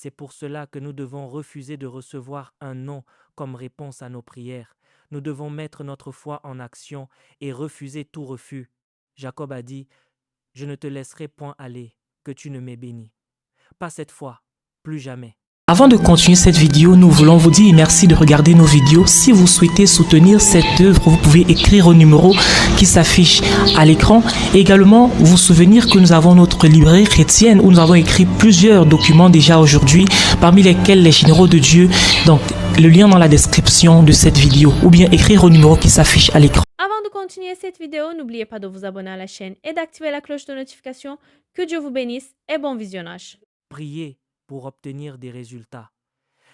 C'est pour cela que nous devons refuser de recevoir un non comme réponse à nos prières. Nous devons mettre notre foi en action et refuser tout refus. Jacob a dit, « Je ne te laisserai point aller, que tu ne m'aies béni. » Pas cette fois, plus jamais. Avant de continuer cette vidéo, nous voulons vous dire merci de regarder nos vidéos. Si vous souhaitez soutenir cette œuvre, vous pouvez écrire au numéro qui s'affiche à l'écran. Et également, vous souvenir que nous avons notre librairie chrétienne où nous avons écrit plusieurs documents déjà aujourd'hui, parmi lesquels les généraux de Dieu. Donc, le lien dans la description de cette vidéo ou bien écrire au numéro qui s'affiche à l'écran. Avant de continuer cette vidéo, n'oubliez pas de vous abonner à la chaîne et d'activer la cloche de notification. Que Dieu vous bénisse et bon visionnage. Priez pour obtenir des résultats.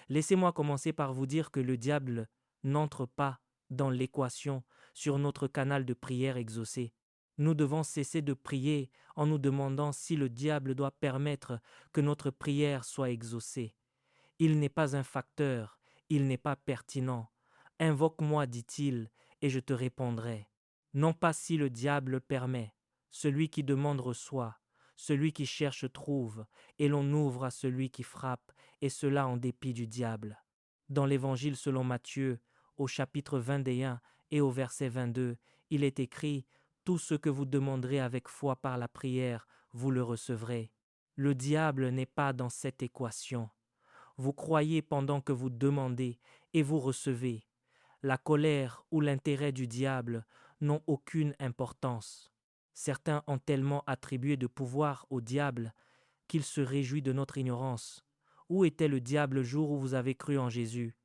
Laissez-moi commencer par vous dire que le diable n'entre pas dans l'équation sur notre canal de prière exaucé. Nous devons cesser de prier en nous demandant si le diable doit permettre que notre prière soit exaucée. Il n'est pas un facteur, il n'est pas pertinent. Invoque-moi, dit-il, et je te répondrai. Non pas si le diable le permet. Celui qui demande reçoit, celui qui cherche trouve, et l'on ouvre à celui qui frappe, et cela en dépit du diable. Dans l'Évangile selon Matthieu, au chapitre 21 et au verset 22, il est écrit « Tout ce que vous demanderez avec foi par la prière, vous le recevrez. » Le diable n'est pas dans cette équation. Vous croyez pendant que vous demandez et vous recevez. La colère ou l'intérêt du diable n'ont aucune importance. Certains ont tellement attribué de pouvoir au diable qu'il se réjouit de notre ignorance. Où était le diable le jour où vous avez cru en Jésus?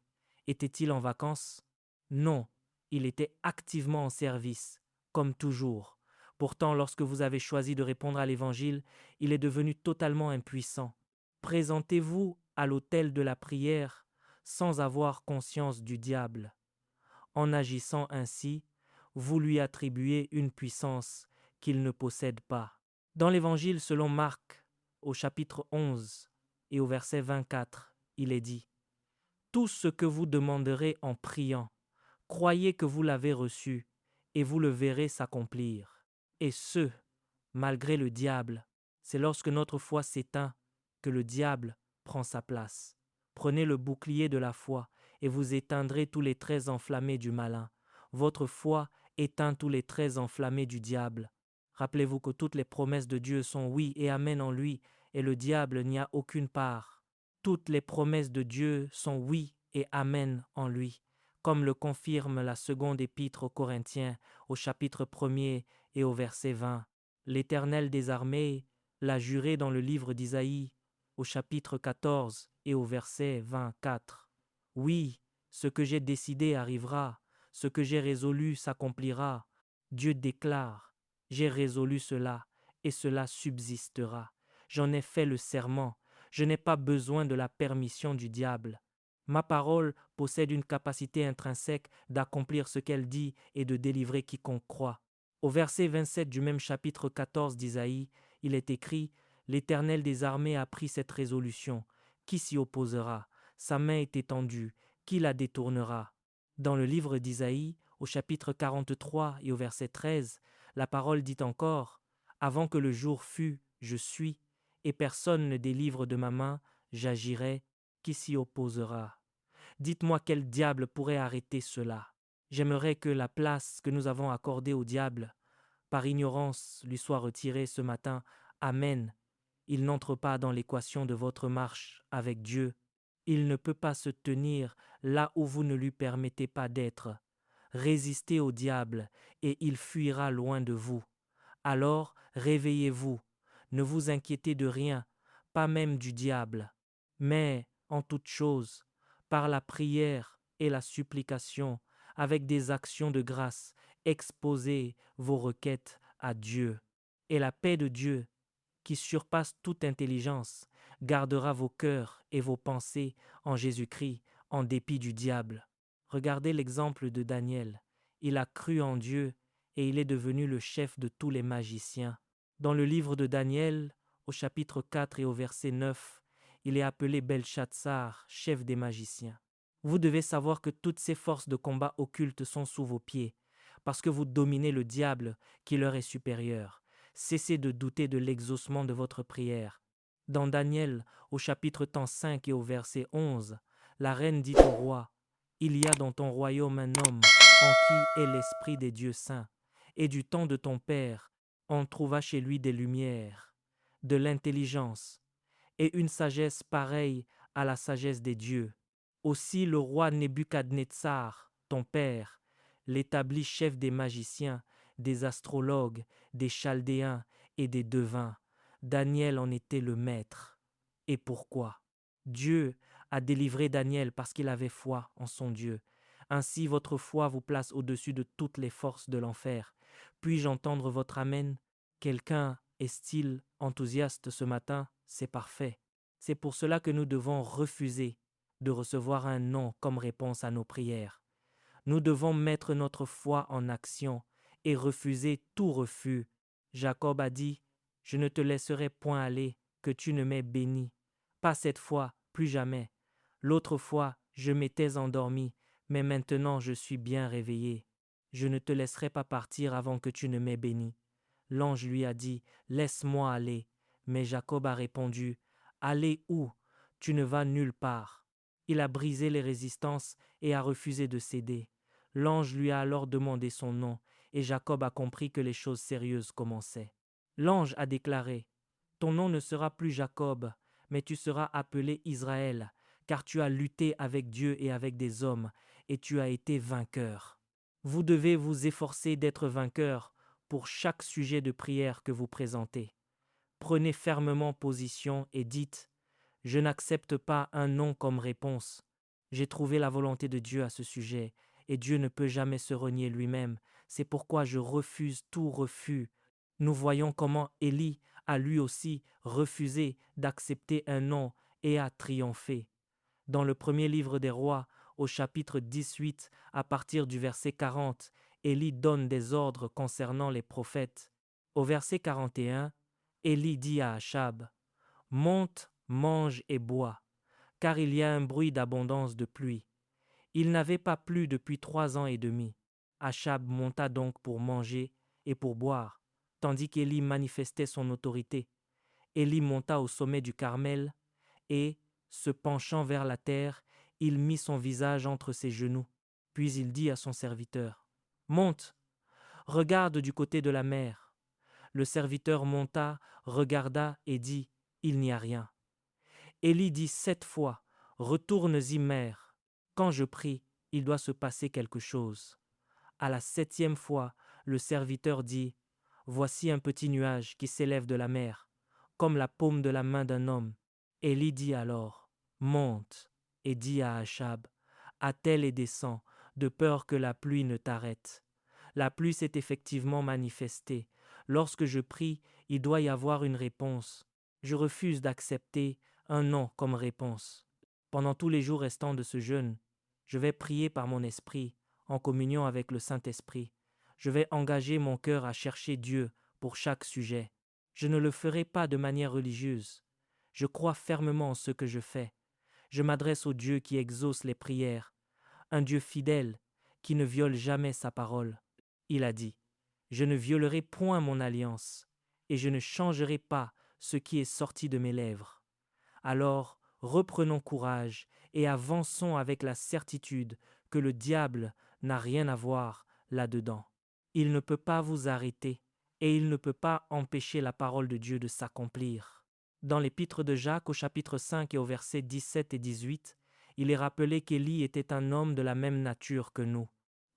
Était-il en vacances? Non, il était activement en service, comme toujours. Pourtant, lorsque vous avez choisi de répondre à l'Évangile, il est devenu totalement impuissant. Présentez-vous à l'autel de la prière sans avoir conscience du diable. En agissant ainsi, vous lui attribuez une puissance qu'il ne possède pas. Dans l'Évangile selon Marc, au chapitre 11 et au verset 24, il est dit « Tout ce que vous demanderez en priant, croyez que vous l'avez reçu, et vous le verrez s'accomplir. » Et ce, malgré le diable, c'est lorsque notre foi s'éteint que le diable prend sa place. Prenez le bouclier de la foi et vous éteindrez tous les traits enflammés du malin. Votre foi éteint tous les traits enflammés du diable. Rappelez-vous que toutes les promesses de Dieu sont oui et amen en lui, et le diable n'y a aucune part. Toutes les promesses de Dieu sont oui et amen en lui, comme le confirme la seconde épître aux Corinthiens, au chapitre 1er et au verset 20. L'Éternel des armées l'a juré dans le livre d'Isaïe, au chapitre 14 et au verset 24. Oui, ce que j'ai décidé arrivera, ce que j'ai résolu s'accomplira. Dieu déclare, j'ai résolu cela, et cela subsistera. J'en ai fait le serment, je n'ai pas besoin de la permission du diable. Ma parole possède une capacité intrinsèque d'accomplir ce qu'elle dit et de délivrer quiconque croit. Au verset 27 du même chapitre 14 d'Isaïe, il est écrit « L'Éternel des armées a pris cette résolution. Qui s'y opposera? Sa main est étendue. Qui la détournera ?» Dans le livre d'Isaïe, au chapitre 43 et au verset 13, la parole dit encore « Avant que le jour fût, je suis, et personne ne délivre de ma main, j'agirai. Qui s'y opposera? » Dites-moi quel diable pourrait arrêter cela. J'aimerais que la place que nous avons accordée au diable, par ignorance, lui soit retirée ce matin. Amen. Il n'entre pas dans l'équation de votre marche avec Dieu. Il ne peut pas se tenir là où vous ne lui permettez pas d'être. Résistez au diable et il fuira loin de vous. Alors réveillez-vous. Ne vous inquiétez de rien, pas même du diable. Mais, en toute chose, par la prière et la supplication, avec des actions de grâce, exposez vos requêtes à Dieu. Et la paix de Dieu, qui surpasse toute intelligence, gardera vos cœurs et vos pensées en Jésus-Christ, en dépit du diable. Regardez l'exemple de Daniel. Il a cru en Dieu et il est devenu le chef de tous les magiciens. Dans le livre de Daniel, au chapitre 4 et au verset 9, il est appelé Belchatsar, chef des magiciens. Vous devez savoir que toutes ces forces de combat occultes sont sous vos pieds, parce que vous dominez le diable qui leur est supérieur. Cessez de douter de l'exaucement de votre prière. Dans Daniel, au chapitre 5 et au verset 11, la reine dit au roi, « Il y a dans ton royaume un homme en qui est l'esprit des dieux saints, et du temps de ton père, on trouva chez lui des lumières, de l'intelligence, et une sagesse pareille à la sagesse des dieux. Aussi le roi Nebuchadnezzar, ton père, l'établit chef des magiciens, des astrologues, des chaldéens et des devins. Daniel en était le maître. Et pourquoi? Dieu a délivré Daniel parce qu'il avait foi en son Dieu. Ainsi votre foi vous place au-dessus de toutes les forces de l'enfer. Puis-je entendre votre Amen? Quelqu'un est-il enthousiaste ce matin? C'est parfait. C'est pour cela que nous devons refuser de recevoir un non comme réponse à nos prières. Nous devons mettre notre foi en action et refuser tout refus. Jacob a dit, « Je ne te laisserai point aller, que tu ne m'aies béni. Pas cette fois, plus jamais. L'autre fois, je m'étais endormi, mais maintenant je suis bien réveillé. Je ne te laisserai pas partir avant que tu ne m'aies béni. » L'ange lui a dit, « Laisse-moi aller. » Mais Jacob a répondu, « Aller où? Tu ne vas nulle part. » Il a brisé les résistances et a refusé de céder. L'ange lui a alors demandé son nom, et Jacob a compris que les choses sérieuses commençaient. L'ange a déclaré, « Ton nom ne sera plus Jacob, mais tu seras appelé Israël, car tu as lutté avec Dieu et avec des hommes, et tu as été vainqueur. » Vous devez vous efforcer d'être vainqueur pour chaque sujet de prière que vous présentez. Prenez fermement position et dites, « Je n'accepte pas un non comme réponse. J'ai trouvé la volonté de Dieu à ce sujet, et Dieu ne peut jamais se renier lui-même. C'est pourquoi je refuse tout refus. » Nous voyons comment Élie a lui aussi refusé d'accepter un non et a triomphé. Dans le premier livre des rois, au chapitre 18, à partir du verset 40, Élie donne des ordres concernant les prophètes. Au verset 41, Élie dit à Achab, « Monte, mange et bois, car il y a un bruit d'abondance de pluie. » Il n'avait pas plu depuis 3 ans et demi. Achab monta donc pour manger et pour boire, tandis qu'Élie manifestait son autorité. Élie monta au sommet du Carmel et, se penchant vers la terre, il mit son visage entre ses genoux. Puis il dit à son serviteur, « Monte, regarde du côté de la mer. » Le serviteur monta, regarda et dit, « Il n'y a rien. » Élie dit 7 fois, « Retourne-y, mer. Quand je prie, il doit se passer quelque chose. » À la 7e fois, le serviteur dit, « Voici un petit nuage qui s'élève de la mer, comme la paume de la main d'un homme. » Élie dit alors, « Monte, et dis à Achab, attelle et descends, de peur que la pluie ne t'arrête. » La pluie s'est effectivement manifestée. Lorsque je prie, il doit y avoir une réponse. Je refuse d'accepter un non comme réponse. Pendant tous les jours restants de ce jeûne, je vais prier par mon esprit, en communion avec le Saint-Esprit. Je vais engager mon cœur à chercher Dieu pour chaque sujet. Je ne le ferai pas de manière religieuse. Je crois fermement en ce que je fais. Je m'adresse au Dieu qui exauce les prières, un Dieu fidèle qui ne viole jamais sa parole. Il a dit, « Je ne violerai point mon alliance, et je ne changerai pas ce qui est sorti de mes lèvres. » Alors, reprenons courage et avançons avec la certitude que le diable n'a rien à voir là-dedans. Il ne peut pas vous arrêter et il ne peut pas empêcher la parole de Dieu de s'accomplir. Dans l'épître de Jacques au chapitre 5 et au verset 17 et 18, il est rappelé qu'Élie était un homme de la même nature que nous.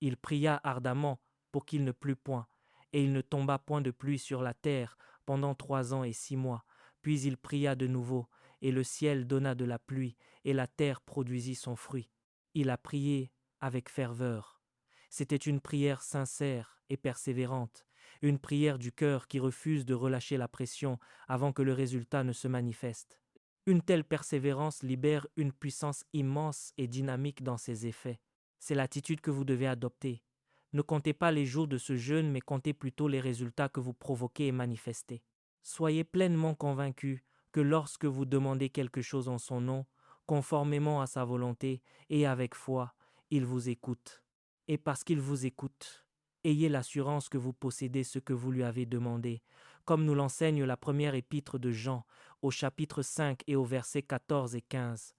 Il pria ardemment pour qu'il ne plût point, et il ne tomba point de pluie sur la terre pendant 3 ans et 6 mois. Puis il pria de nouveau, et le ciel donna de la pluie, et la terre produisit son fruit. Il a prié avec ferveur. C'était une prière sincère et persévérante, une prière du cœur qui refuse de relâcher la pression avant que le résultat ne se manifeste. Une telle persévérance libère une puissance immense et dynamique dans ses effets. C'est l'attitude que vous devez adopter. Ne comptez pas les jours de ce jeûne, mais comptez plutôt les résultats que vous provoquez et manifestez. Soyez pleinement convaincus que lorsque vous demandez quelque chose en son nom, conformément à sa volonté et avec foi, il vous écoute. Et parce qu'il vous écoute, ayez l'assurance que vous possédez ce que vous lui avez demandé, comme nous l'enseigne la première épître de Jean au chapitre 5 et au verset 14 et 15.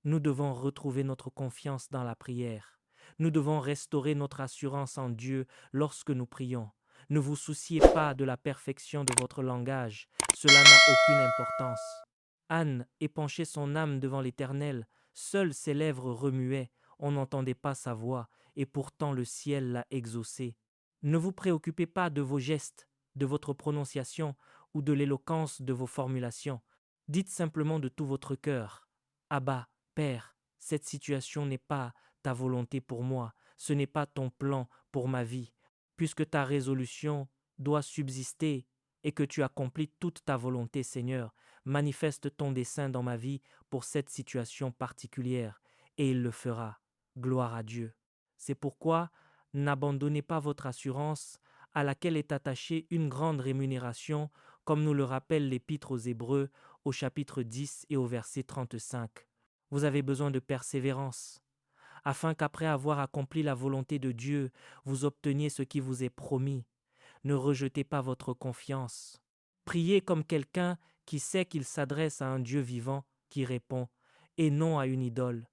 Nous devons retrouver notre confiance dans la prière. Nous devons restaurer notre assurance en Dieu lorsque nous prions. Ne vous souciez pas de la perfection de votre langage, cela n'a aucune importance. Anne épanchait son âme devant l'Éternel, seules ses lèvres remuaient, on n'entendait pas sa voix, et pourtant le ciel l'a exaucée. Ne vous préoccupez pas de vos gestes, de votre prononciation ou de l'éloquence de vos formulations. Dites simplement de tout votre cœur, « Abba, Père, cette situation n'est pas ta volonté pour moi, ce n'est pas ton plan pour ma vie. Puisque ta résolution doit subsister et que tu accomplis toute ta volonté, Seigneur, manifeste ton dessein dans ma vie pour cette situation particulière, et il le fera. Gloire à Dieu. C'est pourquoi n'abandonnez pas votre assurance à laquelle est attachée une grande rémunération, comme nous le rappelle l'Épître aux Hébreux au chapitre 10 et au verset 35. Vous avez besoin de persévérance, afin qu'après avoir accompli la volonté de Dieu, vous obteniez ce qui vous est promis. Ne rejetez pas votre confiance. Priez comme quelqu'un qui sait qu'il s'adresse à un Dieu vivant qui répond, et non à une idole.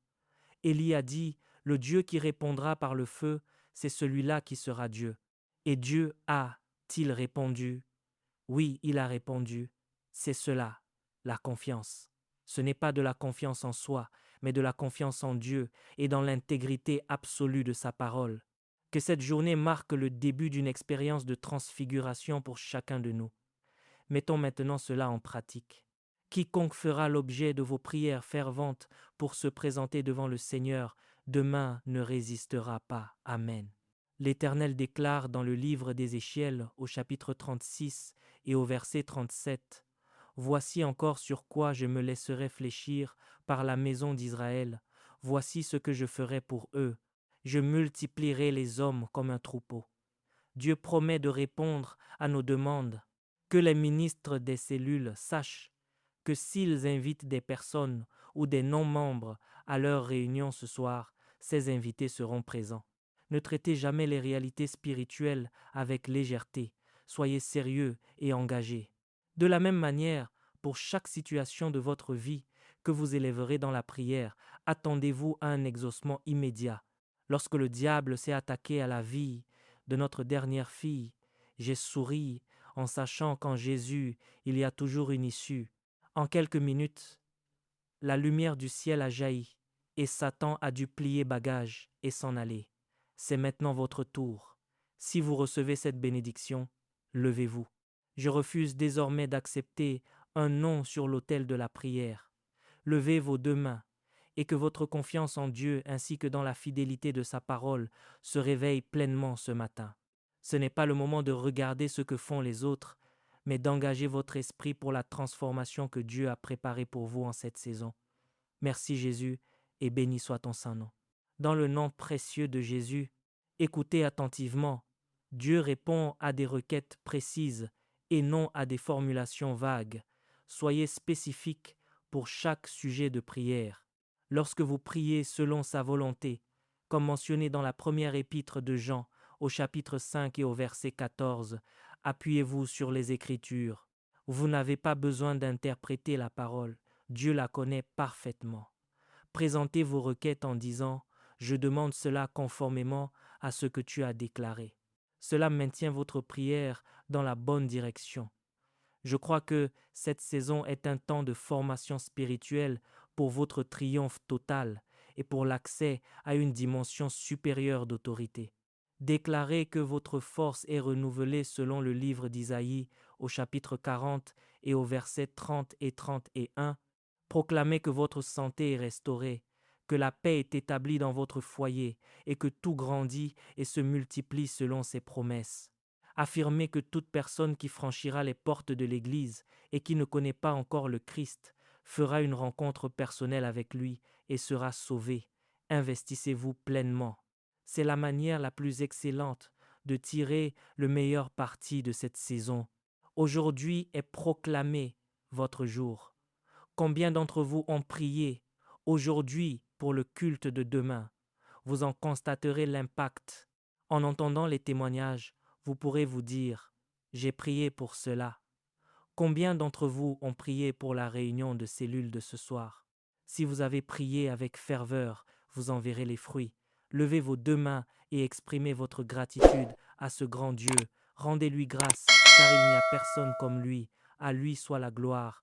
Élie a dit, « Le Dieu qui répondra par le feu, c'est celui-là qui sera Dieu. » Et Dieu a-t-il répondu? Oui, il a répondu. C'est cela, la confiance. Ce n'est pas de la confiance en soi, mais de la confiance en Dieu et dans l'intégrité absolue de sa parole. Que cette journée marque le début d'une expérience de transfiguration pour chacun de nous. Mettons maintenant cela en pratique. Quiconque fera l'objet de vos prières ferventes pour se présenter devant le Seigneur, demain ne résistera pas. Amen. L'Éternel déclare dans le livre d'Ézéchiel au chapitre 36 et au verset 37, « Voici encore sur quoi je me laisserai fléchir par la maison d'Israël. Voici ce que je ferai pour eux. Je multiplierai les hommes comme un troupeau. » Dieu promet de répondre à nos demandes. Que les ministres des cellules sachent que s'ils invitent des personnes ou des non-membres à leur réunion ce soir, ces invités seront présents. Ne traitez jamais les réalités spirituelles avec légèreté. Soyez sérieux et engagés. De la même manière, pour chaque situation de votre vie que vous élèverez dans la prière, attendez-vous à un exaucement immédiat. Lorsque le diable s'est attaqué à la vie de notre dernière fille, j'ai souri en sachant qu'en Jésus, il y a toujours une issue. En quelques minutes, la lumière du ciel a jailli et Satan a dû plier bagage et s'en aller. C'est maintenant votre tour. Si vous recevez cette bénédiction, levez-vous. Je refuse désormais d'accepter un non sur l'autel de la prière. Levez vos deux mains et que votre confiance en Dieu ainsi que dans la fidélité de sa parole se réveille pleinement ce matin. Ce n'est pas le moment de regarder ce que font les autres, mais d'engager votre esprit pour la transformation que Dieu a préparée pour vous en cette saison. Merci Jésus, et béni soit ton saint nom. Dans le nom précieux de Jésus, écoutez attentivement. Dieu répond à des requêtes précises et non à des formulations vagues. Soyez spécifiques pour chaque sujet de prière. Lorsque vous priez selon sa volonté, comme mentionné dans la première épître de Jean, au chapitre 5 et au verset 14, appuyez-vous sur les Écritures. Vous n'avez pas besoin d'interpréter la parole. Dieu la connaît parfaitement. Présentez vos requêtes en disant « Je demande cela conformément à ce que tu as déclaré ». Cela maintient votre prière dans la bonne direction. Je crois que cette saison est un temps de formation spirituelle pour votre triomphe total et pour l'accès à une dimension supérieure d'autorité. Déclarez que votre force est renouvelée selon le livre d'Isaïe au chapitre 40 et au verset 30 et 31. Proclamez que votre santé est restaurée, que la paix est établie dans votre foyer et que tout grandit et se multiplie selon ses promesses. Affirmez que toute personne qui franchira les portes de l'Église et qui ne connaît pas encore le Christ fera une rencontre personnelle avec lui et sera sauvée. Investissez-vous pleinement. C'est la manière la plus excellente de tirer le meilleur parti de cette saison. Aujourd'hui est proclamé votre jour. Combien d'entre vous ont prié aujourd'hui pour le culte de demain? Vous en constaterez l'impact. En entendant les témoignages, vous pourrez vous dire « J'ai prié pour cela ». Combien d'entre vous ont prié pour la réunion de cellules de ce soir? Si vous avez prié avec ferveur, vous en verrez les fruits. Levez vos 2 mains et exprimez votre gratitude à ce grand Dieu. Rendez-lui grâce, car il n'y a personne comme lui. À lui soit la gloire